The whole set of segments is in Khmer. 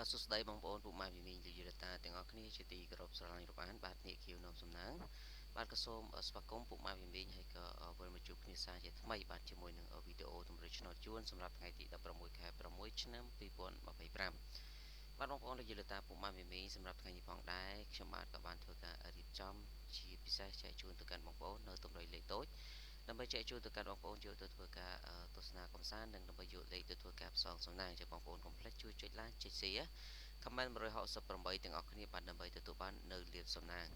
បាទសួស្តីបងប្អូនពុកម៉ែមីមីងលោកយាយតាទាំងអស់គ្នាជាទីគោរពស្រឡាញ់របស់អានបាទនេះខៀវនៅសំណាងបាទក៏សូមស្វាគមន៍ពុកម៉ែមីមីងហើយក៏វិលមកជួបគ្នាសាជាថ្មីបាទជាមួយនឹងវីដេអូទម្រង់ឆ្នោតជួនសម្រាប់ថ្ងៃទី16ខែ6ឆ្នាំ2025បាទបងប្អូនលោកយាយតាពុកម៉ែមីមីងសម្រាប់ថ្ងៃនេះផងដែរខ្ញុំបាទក៏បានធ្វើការរៀបចំជាពិសេសចែកជូនទៅកាន់បងប្អូននៅទម្រង់លេខតូចដើម្បីចែកជូនទៅកាន់បងប្អូនយកទៅធ្វើការទស្សនាកំសាន្តនិងដើម្បីយកលេខទៅធ្វើការផ្សងសំណាងចឹងបងប្អូនកុំភ្លេចជួយចុច like ចុច share comment 168ទាំងអស់គ្នាបាទដើម្បីទទួលបាននៅលាភសំណាង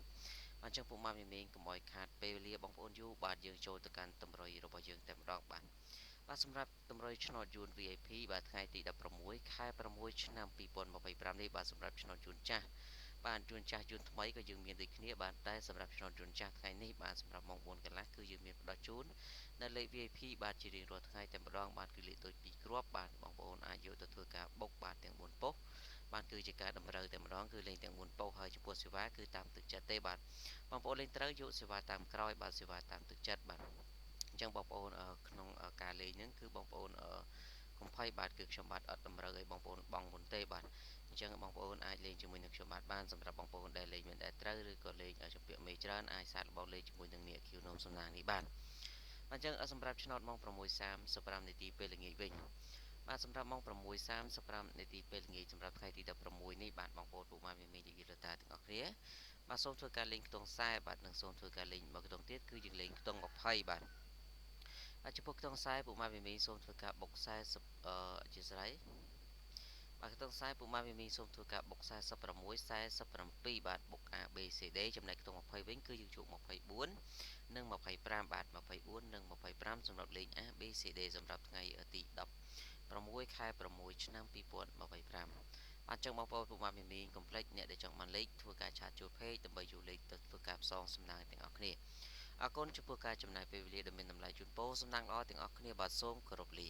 បាទចឹងពុកម៉ែមីមីងកុំឲ្យខាតពេលវេលាបងប្អូនយូរបាទយើងចូលទៅកាន់តម្រុយរបស់យើងតែម្ដងបាទសម្រាប់តម្រុយឆ្នោតយួន VIP បាទថ្ងៃទី16ខែ6ឆ្នាំ2025នេះបាទសម្រាប់ឆ្នោតយួនចាស់បាទយួនចាស់យួនថ្មីក៏យើងមានដូចគ្នាបាទតែសម្រាប់ឆ្នោតយួនចាស់ថ្ងៃនេះបាទសម្រាប់ម៉ោង4កន្លះគឺយើងមានផ្ដល់ជូននៅលេខ VIP បាទជារៀងរាល់ថ្ងៃតែម្ដងបាទគឺលេខដូច2គ្រាប់បាទបងប្អូនអាចយកទៅធ្វើការបុកបាទទាំង4ប៉ុស្តិ៍បាទគឺជាការតម្រូវតែម្ដងគឺលេខទាំង4ប៉ុស្តិ៍ហើយចំពោះសេវាគឺតាមទឹកចិត្តទេបាទបងប្អូនលេងត្រូវយកសេវាតាមក្រោយបាទសេវាតាមទឹកចិត្តបាទអញ្ចឹងបងប្អូនក្នុងការលេងហ្នឹងគឺបងប្អូនកុំភ័យបាទគឺខ្ញុំបាទអត់តម្រូវឲ្យបងប្អូនបង់មុនទេបាទអញ្ចឹងបងប្អូនអាចលេងជាមួយនឹងខ្ញុំបាទបានសម្រាប់បងប្អូនដែលលេងមិនដែលត្រូវឬក៏លេងជំពាក់មេច្រើនអាចសាកល្បងលេងជាមួយនឹងអ្នក Q នោមសំណាងនេះបាទអញ្ចឹងសម្រាប់ឆ្នោតម៉ោង6:35នាទីពេលល្ងាចវិញបាទសម្រាប់ម៉ោង6:35នាទីពេលល្ងាចសម្រាប់ថ្ងៃទី16នេះបាទបងប្អូនពុកម៉ែមីមីនិយាយតាទាំងអស់គ្នាបាទសូមធ្វើការលេងខ្ទង់40បាទនិងសូមធ្វើការលេងមកខ្ទង់ទៀតគឺយើងលេងខ្ទង់20បាទចំពោះខ្ទង់40ពុកម៉ែមីមីសូមធ្វើការបុក40អធិស្ឋានបាទខ្ទង់40ពុកម៉ែមីមីសូមធ្វើការបុក46 47បាទបុក A B C D ចំណែកខ្ទង់20វិញគឺយើងជក់24និង25បាទ24និង25សម្រាប់លេខ A B C D សម្រាប់ថ្ងៃទី16ខែ6ឆ្នាំ2025បាទចឹងបងប្អូនពុកម៉ែមីមីកុំភ្លេចអ្នកដែលចង់បានលេខធ្វើការឆាតចូល page ដើម្បីយកលេខទៅធ្វើការផ្សងសំណាងទាំងអស់គ្នាអរគុណចំពោះការចំណាយពេលវេលាដ៏មានតម្លៃជូនពរសំណាងល្អទាំងអស់គ្នាបាទសូមគោរពលា